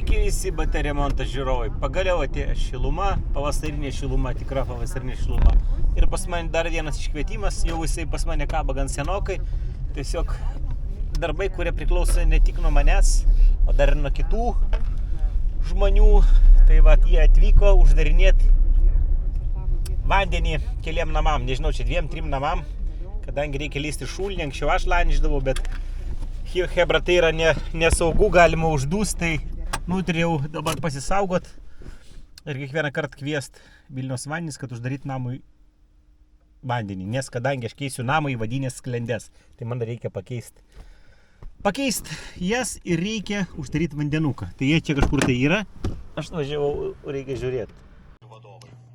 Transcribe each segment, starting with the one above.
Sveiki visi baterijų remonto žiūrovai. Pagaliau atėjo šiluma, pavasarinė šiluma, tikra pavasarinė šiluma. Ir pas mane dar vienas iškvietimas, jau jisai pas mane kaba gan senokai. Tiesiog darbai, kurie priklauso ne tik nuo manęs, o dar ir nuo kitų žmonių. Tai va, jie atvyko uždarinėti vandenį keliam namam, nežinau, čia 2-3 namam, kadangi reikia lysti šulinį, anksčiau aš lanždavau, bet hebra tai yra nesaugu, galima uždūst, tai nutarėjau dabar pasisaugot ir kiekvieną kartą kviest Vilniaus vandenis, kad uždaryt namui vandenį, nes kadangi aš keisiu namą į vadinės sklendes, tai man reikia pakeist jas ir reikia uždaryti vandenuką. Tai jie čia kažkur tai yra, aš važiavau, reikia žiūrėti.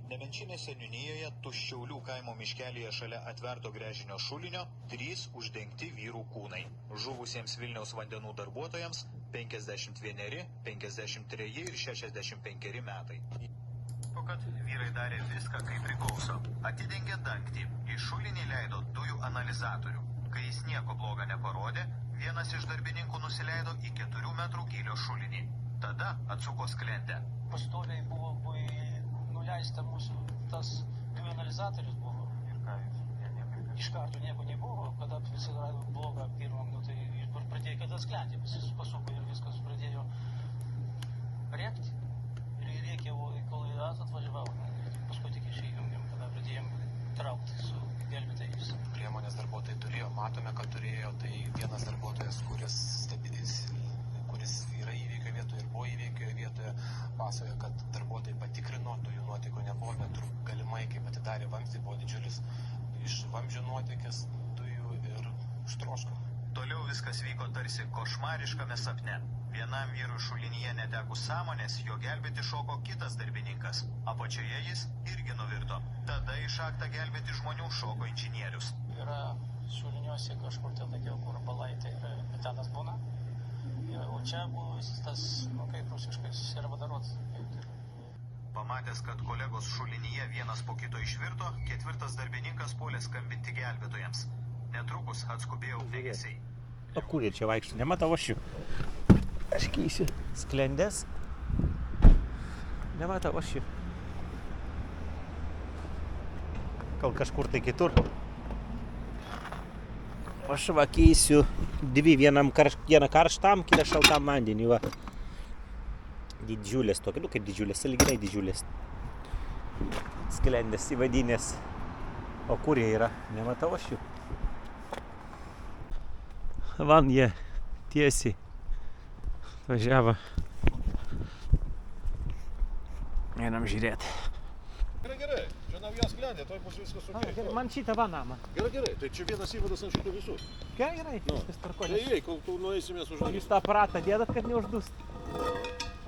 Nemenčinės seniūnijoje Tuščiaulių kaimo miškelyje šalia atverto gręžinio šulinio 3 uždengti vyrų kūnai. Žuvusiems Vilniaus vandenų darbuotojams 51, 53 ir 65 metai. Po kad vyrai darė viską, kaip priklauso. Atidengė dangtį, į šulinį leido dujų analizatorių. Kai jis nieko blogo neparodė, vienas iš darbininkų nusileido į 4 metrų gylio šulinį. Tada atsuko sklendę. Pastoviai buvo nuleista mūsų tas dujų analizatorius buvo. Ir ką jūs? Iš karto nieko nebuvo, kada visi rado blogą pirmam, tai pradėjo kada sklendė, visi pasuko ir viskas pradėjo rėkti. Ir rėkė, kol atvažiavau, paskui tik išėjom, kada pradėjom traukti su gelbėtojais. Priemonės darbuotojai turėjo, matome, kad turėjo, tai vienas darbuotojas, kuris yra įvykio vietoje ir buvo įvykio vietoje, pasakoja, kad darbuotojai patikrino, dujų nuotėkio nebuvo, bet galimai, kaip atidarė vamzdį, buvo didžiulis iš vamzdžio nuotėkis dujų ir užtroško. Toliau viskas vyko tarsi košmariškame sapne. Vienam vyrui šulinyje netekus sąmonės, jo gelbėti šoko kitas darbininkas. Apačioje jis irgi nuvirto. Tada į šachtą gelbėti žmonių šoko inžinierius. Yra šuliniuose kažkur ten tokia, kur balaitai ir metanas būna. O čia buvo tas, kaip rusiškai, servodarotas. Pamatęs, kad kolegos šulinyje vienas po kito išvirto, 4 darbininkas puolė skambinti gelbėtojams. Netrukus atskubėjo ugniagesiai. O kur jie čia vaikšto? Nematau aš jų. Aš keisiu sklendes. Nematau aš jų. Gal kažkur tai kitur. Aš va keisiu 2, vieną karštam, kitą šaltam vandenį, va. Didžiulės tokia, kaip didžiulės, sąlyginai didžiulės. Sklendės įvadinės. O kur jie yra? Nematau aš jų. Van jie tiesiai važiavo. Einam žiūrėti. Gerai, čia nauja sklendė, toj bus viskas okei. Man šitą va namą. Gerai, tai čia vienas įvadas ant šitų visų. Gerai, viskas tvarkoja. Tai kol tu nueisimės už... Jūs tą aparatą dėdat, kad neuždust?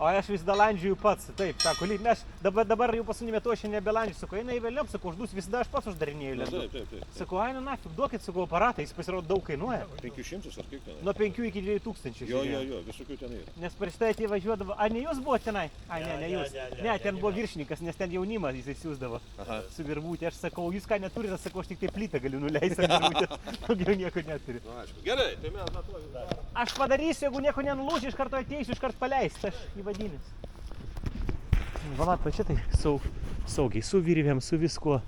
O aš vis dalandžiuju pats, taip, sako, mes dabar jau paskutinį metu aš nebelandžiu, sako, eina į vėliau, sako, uždus, visada aš pats uždarinėjau lendu. Taip. Sako, aina nafik, duokit, sako, aparatą, jis pasirodo daug kainuoja. 500 ar kiek ten? Nuo 5 iki 2000. Jo, visokių ten yra. Nes prieš tai važiuodavo, ne jūs buvo tenai? Ne jūs. Ne, ten buvo viršininkas, nes ten jaunimas jisai siūsdavo su virvutė. Aš sakau, jūs ką neturite, sakau, aš tik tai plytą galiu nuleisti ant virvutės, daugiau nieko neturiu. Gerai, tai mes matuoju. Aš padarysiu, jeigu nieko nenulūžiu, iš karto ateisiu, iš karto paleisti, aš įvadinis. Valat, va čia tai saugiai, su virvėm, su viskuo.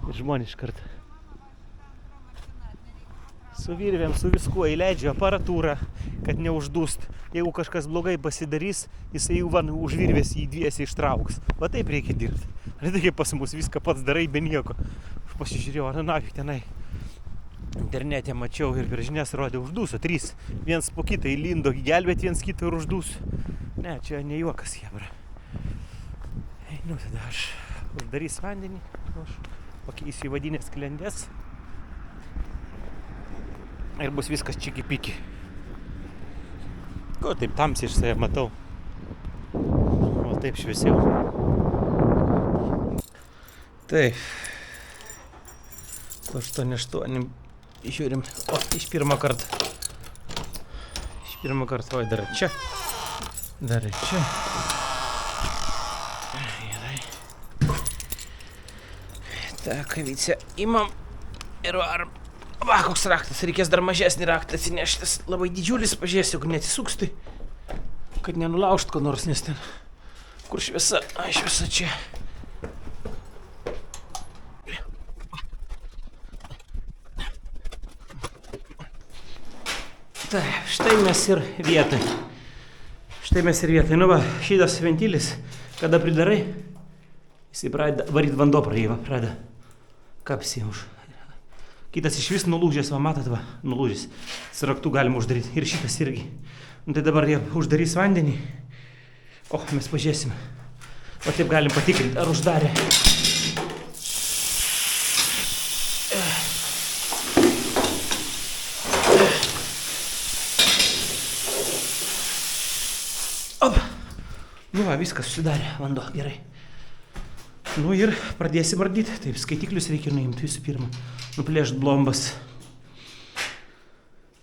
Ir žmonės iškart. Su virvėm, su viskuo įleidžiu aparatūrą, kad neuždust. Jeigu kažkas blogai pasidarys, jisai jau van už virvės jį dviesiai ištrauks. Va taip reikia dirbti. Ne taip pas mus viską pats darai be nieko. Aš pasižiūrėjau, nafik tenai. Internete mačiau ir per žinias rodė uždūso 3. Viens po kitą įlindo, gelbėt viens kitą ir uždūso. Ne, čia ne juokas, jebra. Nu, tada aš uždarys vandenį, aš pakeisiu į vadinės sklendės ir bus viskas čiki-piki. Ko taip tamsiai iš save matau? O taip šviesiau. Taip. 8 žiūrim. O, iš pirmo karto. Oi, dar čia. Так, avycę imam ir varom. Va, koks raktas, reikės dar mažesnį raktą atsineštis. Labai didžiulis, pažiūrės, jeigu neatsisuks, tai Kad nenulaužt ko nors, nes ten, kur šviesa, šviesa čia. Tai, štai mes ir vietoj. Nu va, šitas ventilis, kada pridarai, jisai pradeda varyt vanduo pradeda kapsi už. Kitas iš vis nulūžęs, va matot, va, nulūžęs. Su raktu galima uždaryti. Ir šitas irgi. Nu tai dabar jie uždarys vandenį. O, mes pažiūrėsim. O taip galim patikrinti, ar uždarė. Op. Nu va, viskas susidarė, vanduo, gerai. Nu ir pradėsim ardyti. Taip, skaitiklius reikia nuimti visų pirma. Nuplėšt blombas.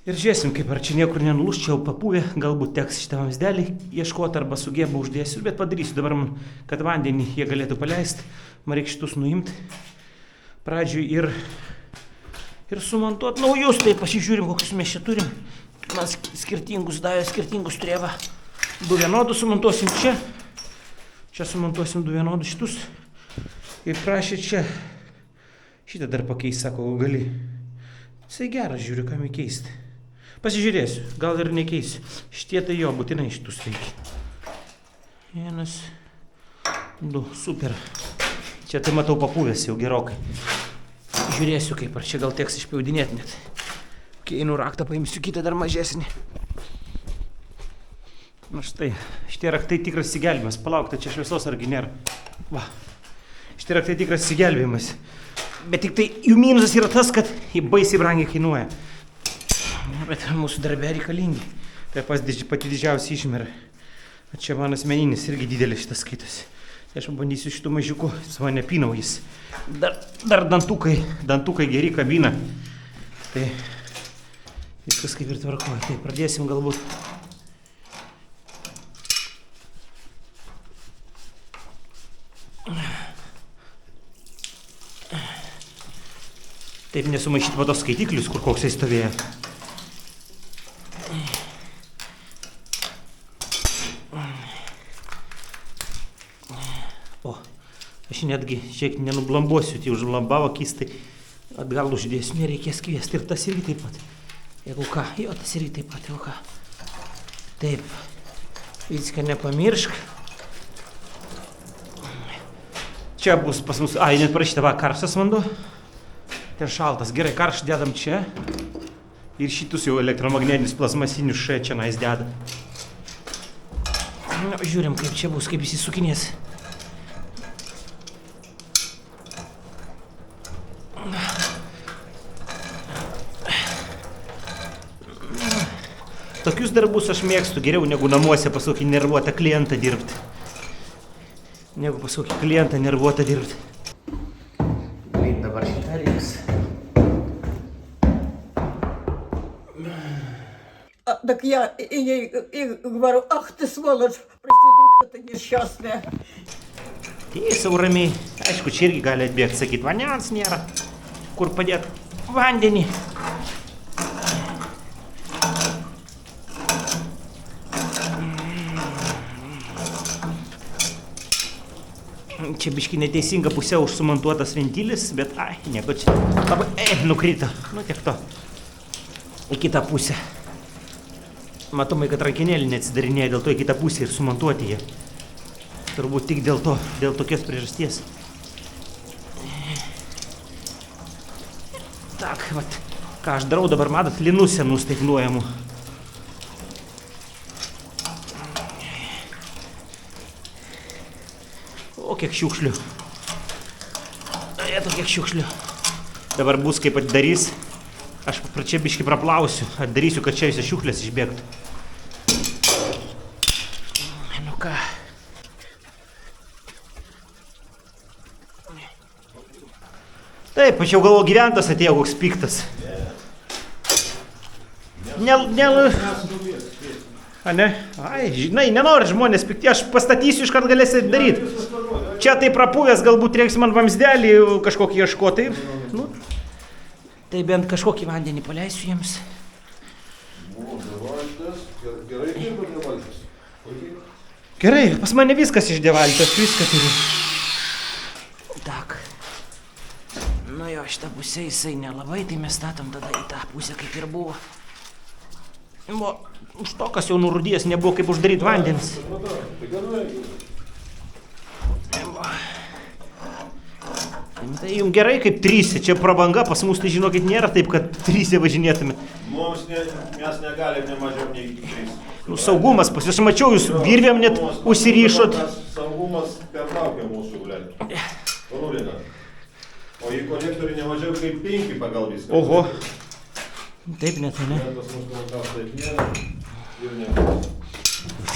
Ir žiūrėsim, kaip ar čia niekur nenulūš, čia jau papūvė. Galbūt teks šitą vamsdelį ieškoti arba sugebą uždėsiu. Bet padarysiu dabar, kad vandenį jie galėtų paleisti. Man reikia šitus nuimti. Pradžiui ir sumontuoti naujus. Tai pasižiūrim, kokius mes čia turim. Man skirtingus davė, skirtingus turėva. Du vienodus sumontuosim čia. Čia sumontuosim du vienodus šitus. Ir prašė čia. Šitą dar pakeis, sako, gali. Jisai geras, žiūriu, kam įkeisti. Pasižiūrėsiu, gal ir nekeisiu. Šitie tai jo, būtinai šitus reikia. Vienas, du, super. Čia tai matau papūvęs jau gerokai. Žiūrėsiu, kaip ar čia gal teks išpjaudinėti net. Kai einu raktą, paimsiu kitą dar mažesnį. Na štai, šitie raktai tikras įsigelbėjimas. Palauk, tai čia šviesos argi nėra. Va, šitie raktai tikras įsigelbėjimas. Bet tik tai jų minusas yra tas, kad jie baisiai brangiai kainuoja. Bet mūsų darbė reikalingi. Tai pati didžiausia išmera. Čia man asmeninis irgi didelis šitas skaitas. Tai aš pabandysiu šitų mažiukų, su mane pinau jis. Dar dantukai geri kabina. Tai viskas kaip ir tvarkoja. Tai pradėsim galbūt. Taip nesumaišyti po tos skaitiklius, kur koks jis stovėjo. O, aš netgi šiek nenublambuosiu, tai užblambavo keistai. Atgal uždėsiu, nereikės kviesti. Ir tas irgi taip pat. Jeigu ką, jo, tas irgi taip pat, jeigu ką. Taip, viską nepamiršk. Čia bus pas mus, net parašyta, va, karštas vanduo. Ten šaltas. Gerai, karštą dedam čia. Ir šitus jau elektromagnetinius plazmasinius čia nais deda. Nu, žiūrim, kaip čia bus, kaip jis įsukinės. Tokius darbus aš mėgstu geriau negu namuose pas kokį nervuotą klientą dirbti. Блин, dabar šitą reiks. Так я ей говорю, ах ты сволочь, проститутка ты несчастная. Tiesiau ramiai. Aišku, čia irgi gali atbėgti, sakyti, vandens nėra. Kur padėti vandenį. Čia biški neteisinga pusė užsumontuotas ventilis, bet nieko čia. Labai, nukrito. Nu tiek to. Į kitą pusę. Matomai, kad rankinėlį neatsidarinėja, dėl to į kitą pusę ir sumontuoti jie. Turbūt tik dėl tokios priežasties. Tak, vat, ką aš darau dabar, matot, linus senus taip nuojamų. O, kiek šiukšlių. Kiek šiukšlių. Dabar bus, kaip atidarys. Aš čia biškai praplausiu. Atidarysiu, kad čia visą šiukšlės išbėgtų. Nu ką. Taip, aš jau galvoju, gyventas atėjo koks piktas. Ne? Ai, žinai, nenori žmonės pikti, aš pastatysiu, iškart galėsi daryti. Čia tai prapūvęs, galbūt reiks man vamsdelį kažkokį ieškoti. Nu, tai bent kažkokį vandenį paleisiu jiems. Gerai dirba nevalgys. Gerai, pas mane viskas išdėvalta, aš viską turiu. Tak. Nu jo, šitą pusę jisai nelabai, tai mes statom tada į tą pusę, kaip ir buvo. Buvo, už to, kas jau nurudėjęs, nebuvo kaip uždaryti vandens. Tai jums gerai kaip trysia, čia prabanga, pas mus tai žinokit nėra taip, kad trysia važinėtume. Mums mes negalim ne mažiau nei iki 3. Nu, saugumas, pas jūs mačiau, jūs virvėm net užsiryšot. Saugumas pertraukė mūsų, blėt. Rūlina. O į konektorių ne mažiau kaip 5 pagal viską. Oho. Taip net, ne? Tas mūsų konektorius taip nėra ir nebus.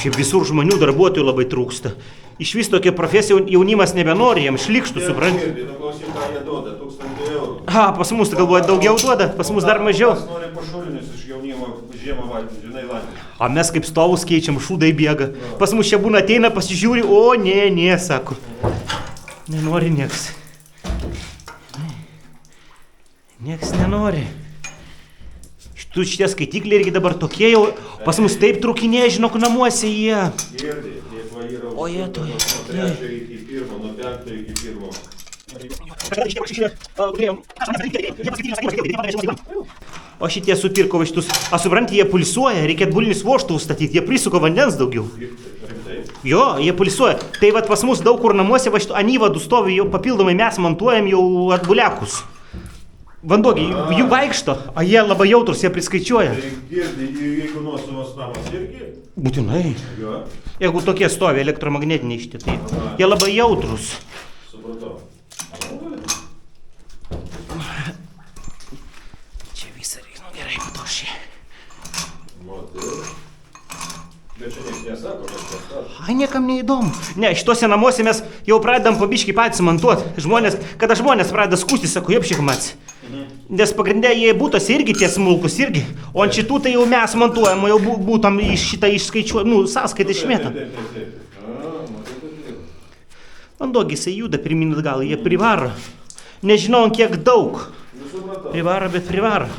Šiaip visur žmonių darbuotojų labai trūksta. Iš vis tokia profesija jaunimas nebenori, jam šlikštų, supranti. Nu, klausyk, ką jie duoda, 1000 eurų. A, pas mus, tai galvoja, daugiau duoda, pas mus dar mažiau. Mes norim pašulinius iš jaunimo žiemą valgyti, žinai, lankyti. A mes kaip stovus keičiam, šūdai bėga. Pas mus čia būna ateina, pasižiūri, o ne, sako. Nenori nieks. Nieks nenori. Šitie skaitikliai irgi dabar tokie jau, pas mus taip trukinė, žinok, namuose jie. Girdi, jie va yra O jie to. nuo 3 iki 1, nuo 5 iki 1. O šitie supirko va šitus, a supranti, jie pulsuoja, reikia atbulinius vožtuvus statyti, jie prisuko vandens daugiau. Jo, jie pulsuoja. Tai vat pas mus daug kur namuose va šitų anyvadų stovi, jau papildomai mes montuojam jau atbuliakus. Vandogi, jų vaikšto, o jie labai jautrus, jie priskaičiuoja. Tai girdi, jeigu nuosavas namas irgi? Būtinai. Jo. Jeigu tokie stovi elektromagnetiniai šitie, tai jie labai jautrus. Supratau. Čia visą reikia, nu gerai, patošiai. Bet čia nieks nesako, kad čia stažas. Ai, niekam neįdomu. Ne, šituose namuose mes jau pradedam po biškį patys montuoti. Kada žmonės pradeda skūstis, sako, jopšik mats. Nes pagrindė jie būtos irgi tie smulkus irgi, o ant šitų tai jau mes montuojam, jau būtam šitą išskaičiuojam, nu, sąskaitą išmėtam. Vandogi, jisai juda pirmin atgal, jie privaro. Nežinau, kiek daug. Privaro, bet privaro.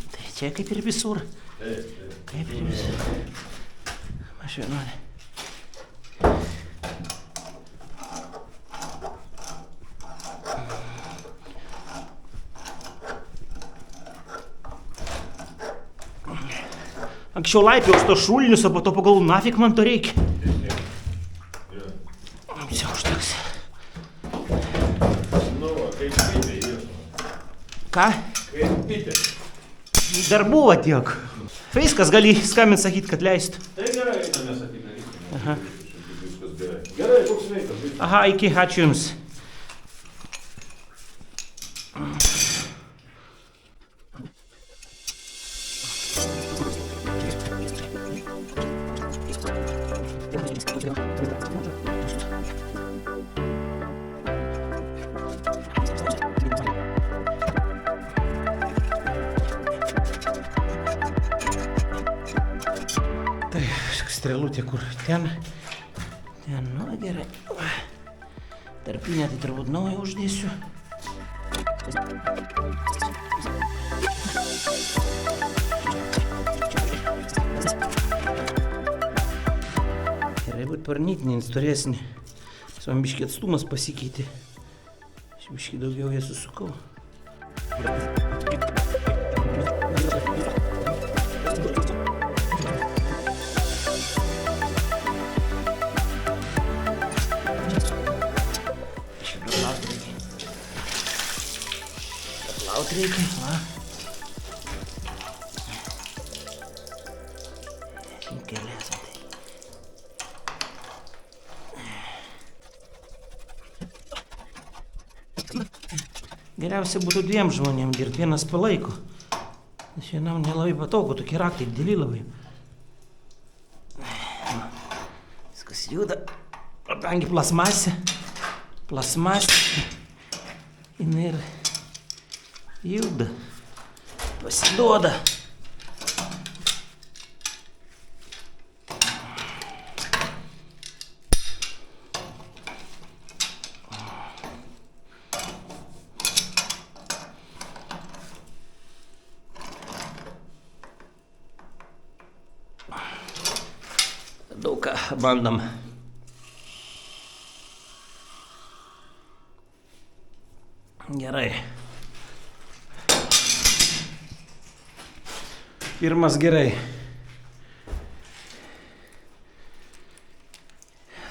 Tai čia kaip ir visur. Kaip ir visur. Aš vienodė. Anksčiau laipiaus to šulinius, o po to pagalvoju, nafik man to reikia. Čia užteks. Nu, kaip pitė jie. Ką? Kaip pitė. Dar buvo tiek. Viskas, gali skambint sakyt, kad leistų. Tai gerai, einame sakyti. Viskas gerai. Gerai, koks veikas. Aha, iki, ačiū Jums. Tai strėlutė kur ten, nu gerai. Tarpinę tai turbūt naują uždėsiu. Gerai būt parnytinį, storesnį. Svam biškį atstumas pasikeitė. Aš biškį daugiau ją susukau. Plaut reikia, va. Kelias, tai. Geriausia būtų 2 žmonėm dirbti, vienas palaiko. Nes vienam nelabai patogu, tokie raktai dideli labai. Viskas juda, kadangi plasmasė, jinai ir juda, pasiduoda. bandom. Gerai. Pirmas gerai.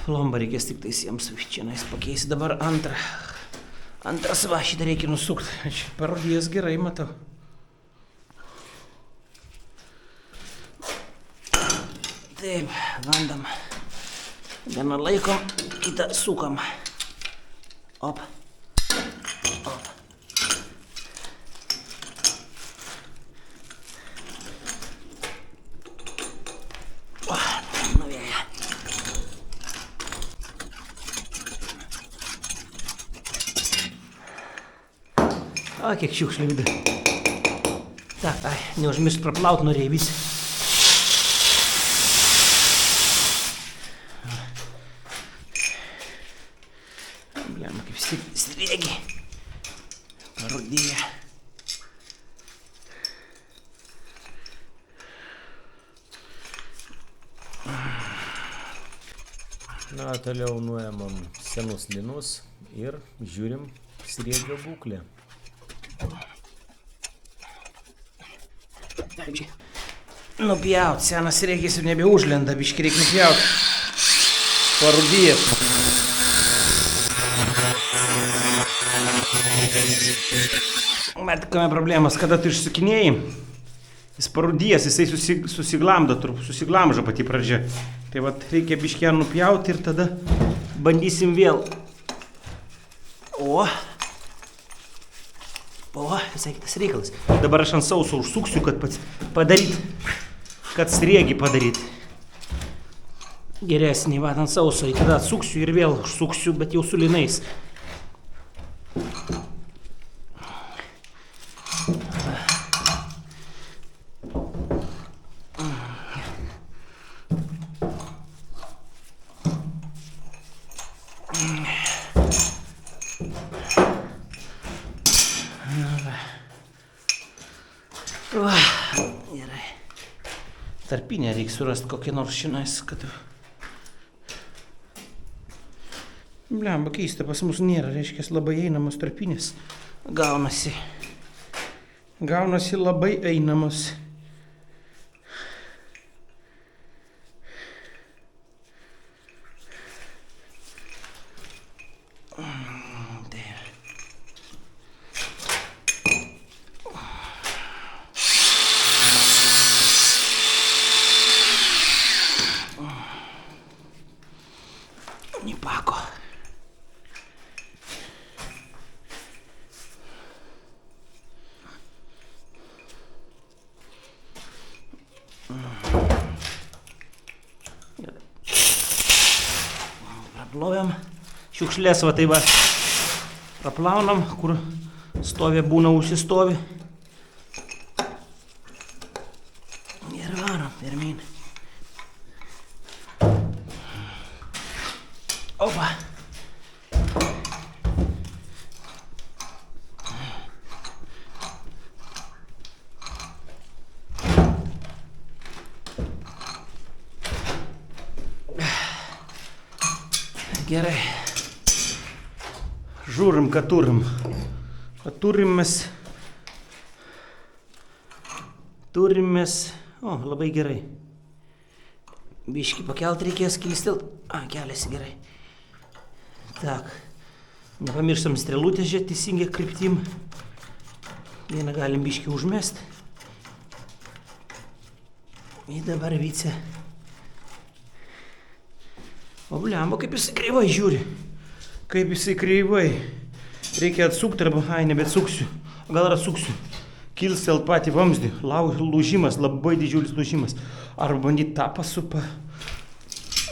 Plombą reikės tik tais jiems čia pakeisti. Dabar antrą. Antras va, šitą reikia nusukti. Čia parodijas gerai, matau. Taip, bandam. Vieną laikom, kitą sukam. Op. Op. Nuvėja. O, kiek šiukšlių vidų. Tak, neužmiršt praplaut norėjai visi. Bliam, kaip srėgi. Parudėja. Na, toliau nuėmam senus linus ir žiūrim srėgio būklę. Nupjaut, senas srėgis jau nebeužlenda, biškį reikia nupjaut. Parudėt. Bet kame problemas, kada tu išsukinėjai, jis parudės, jisai susiglamžo pati pradžia. Tai vat reikia biškį nupjauti ir tada bandysim vėl. O, visai kitas reikalas. Dabar aš ant sauso užsuksiu, kad padaryt, kad srėgį padaryt. Geresnį, va, ant sauso. Ir tada atsuksiu ir vėl užsuksiu, bet jau su linais. Gerai. Tarpinę reikia surasti kokią nors šinais, kad... Blemba, keista, pas mus nėra, reiškia, labai einamos tarpinės. Gaunasi labai einamos. Nepako. Praplovėm šiukšlės, va tai va. Praplaunam, kur stovė būna užsistovi. Ir varom, pirmin. Opa. Gerai. Žiūrim, ką turim. Turim mes... O, labai gerai. Biškį pakelt reikės, kilstelt. Keliasi gerai. Tak. Nepamirštam strėlutės žiūrėti teisingai kryptim. Vieną galim biškį užmest. Ir dabar vicė. O blemba, kaip jisai kreivai žiūri. Kaip jisai kreivai. Reikia atsukti arba, nebeatsuksiu. Gal ir atsuksiu. Kilstelt patį vamzdį. Lūžimas, labai didžiulis lūžimas. Arba bandyti tą pasupą.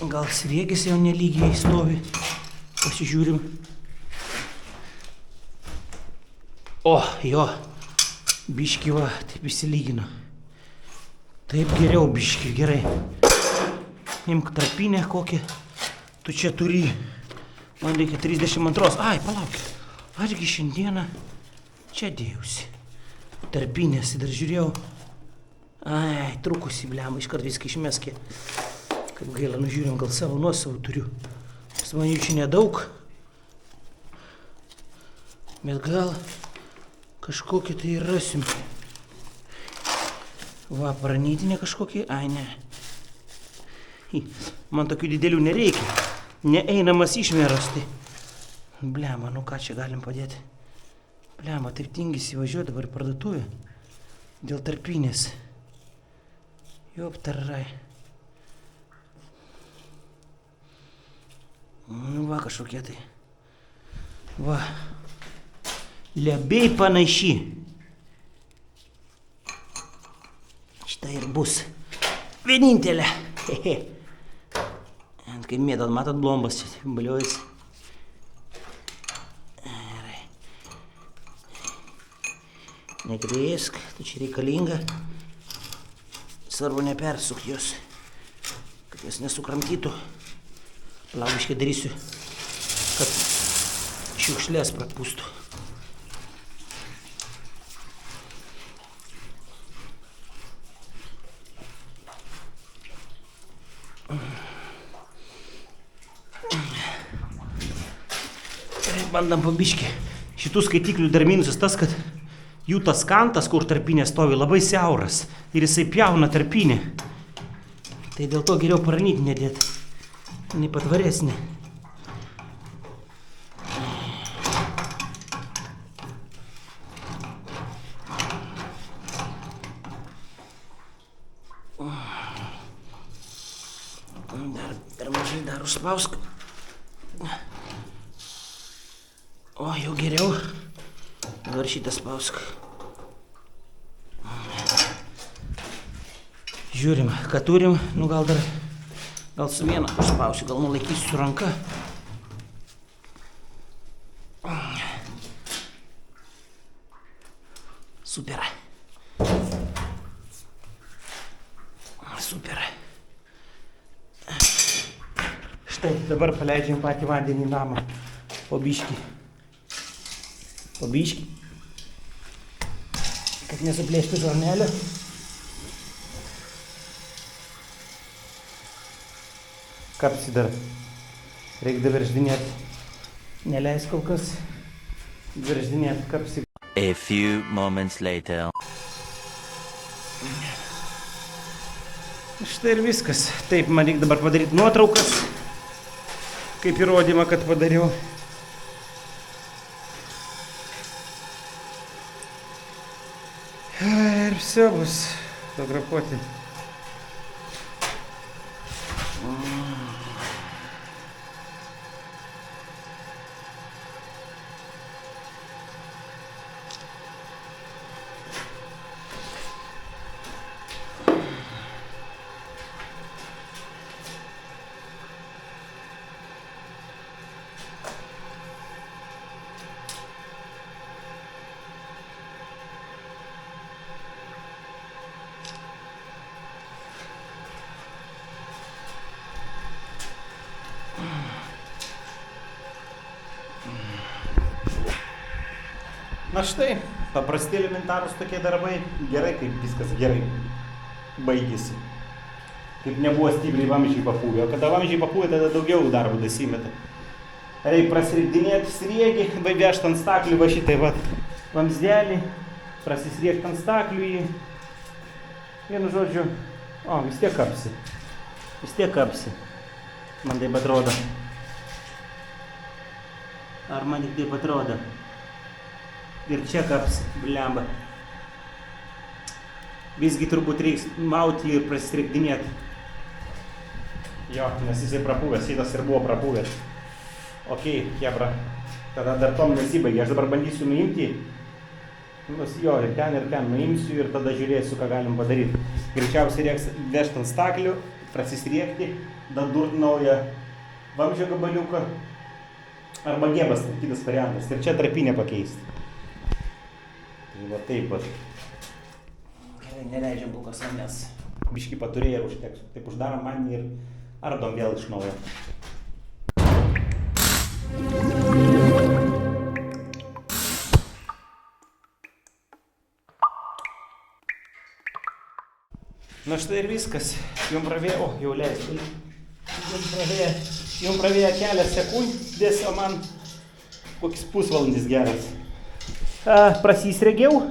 Gal srėgis jau nelygiai stovi. Pasižiūrim. O, jo. Biškį va, taip įsilygino. Taip geriau biškį, gerai. Imk tarpinę kokią. Tu čia turi. Man reikia 32. Palauk. Ašgi šiandieną čia dėjausi. Tarpinės, dar žiūrėjau. Trukusi, blemba, iškart viską išmeskė. Kaip gaila, nužiūrim, gal savo nuosavų turiu. Pas man jų čia nedaug. Bet gal kažkokį tai ir rasim. Va, paranytinė kažkokį, ai ne. Man tokių didelių nereikia. Neeinamas išmeras, tai. Blema, nu ką čia galim padėti? Blema, taip tingis įvažiuoti dabar į parduotuvę. Dėl tarpinės. Jop, tarai. Nu va, kažkokie tai. Va. Lebiai panaši. Štai ir bus. Vienintelė. Hehe. Kaip mėtat, matot, blombas čia baliojasi. Gerai. Negrėsk, tai čia reikalinga. Svarbu nepersuk jos, kad jas nesukramtytų. Laubiškai darysiu, kad šiukšlės prapūstų. Bandam pabiškį. Šitų skaitiklių dar minusas tas, kad jų tas kantas, kur tarpinė stovi, labai siauras. Ir jisai pjauna tarpinę. Tai dėl to geriau paranyti nedėti. Nepatvaresnė. Dar per mažai dar užspausk. O, jau geriau. Dabar šitą spausk. Žiūrim, ką turim. Nu, gal su viena užspausiu, gal nulaikysiu su ranka. Super. Super. Štai, dabar paleidžiam patį vandenį į namą. Po biškį. Pabiškį, kad nesuplėšti žarnelio. Kapsi dar. Reikia daverždinėti. Neleis kol kas daverždinėti kapsi. A few moments later. Štai ir viskas. Taip, man reikia dabar padaryti nuotraukas. Kaip įrodymą, kad padariau. Ir все bus fotografuoti. Na štai, paprasti elementarūs tokie darbai, gerai, kaip viskas gerai baigėsi. Kaip nebuvo stipriai vamzdžiai papūvę, o kada vamzdžiai papūvė, tada daugiau darbų dasimeta. Reikia prasiriekdinėti sriegį, vežti ant staklių va šitai va vamzdelį, prasisriekti ant staklių jį. Vienu žodžiu, o, vis tiek kapsi. Vis tiek kapsi. Man taip atrodo. Ar man tik taip atrodo? Ir čia kaps, blemba. Visgi turbūt reiks mauti ir prasisriekdinėti. Jo, nes jisai prapūvęs, šitas ir buvo prapūvęs. Okei, hebra. Tada dar tom nesibaigė. Aš dabar bandysiu nuimti. Jo, ir ten nuimsiu ir tada žiūrėsiu, ką galim padaryti. Greičiausiai reiks vežti ant staklių, prasisriekti, dadurt naują vamzdžio gabaliuką. Arba gebas, kitas variantas. Ir čia tarpinę pakeisti. Tai va taip pat. Gerai, neleidžiam kol kas vandens. Biškį paturėję ir užteks. Taip uždarom vandenį ir ardom vėl iš naujo. Na štai ir viskas. Jum pravėjo, jau leis. Jums pravėjo kelias sekundės, o man kokis pusvalandis geras. Prasisregiau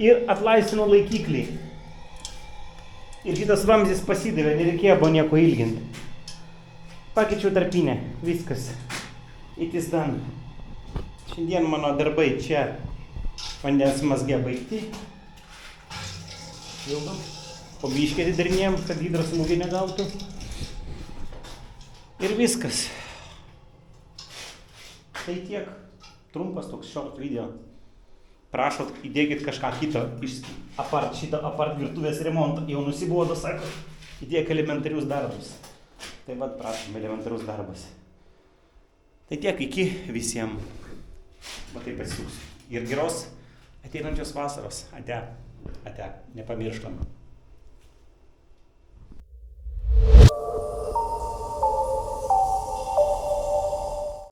ir atlaisvinau laikiklį. Ir šitas vamzdis pasidavė, nereikėjo buvo nieko ilginti. Pakeičiau tarpinę, viskas. It is done. Šiandien mano darbai čia vandens mazge baigti. Jau po biškį atidarinėjom, kad hidrosmūgiai negautų. Ir viskas. Tai tiek. Trumpas toks short video. Prašot, įdėkit kažką kito apart virtuvės remonto. Jau nusibodo, sako, įdėk elementarius darbus. Tai vat, prašom, elementarus darbas. Tai tiek, iki visiems. Va taip pasisuksiu. Ir geros ateinančios vasaros. Ate. Nepamirštam.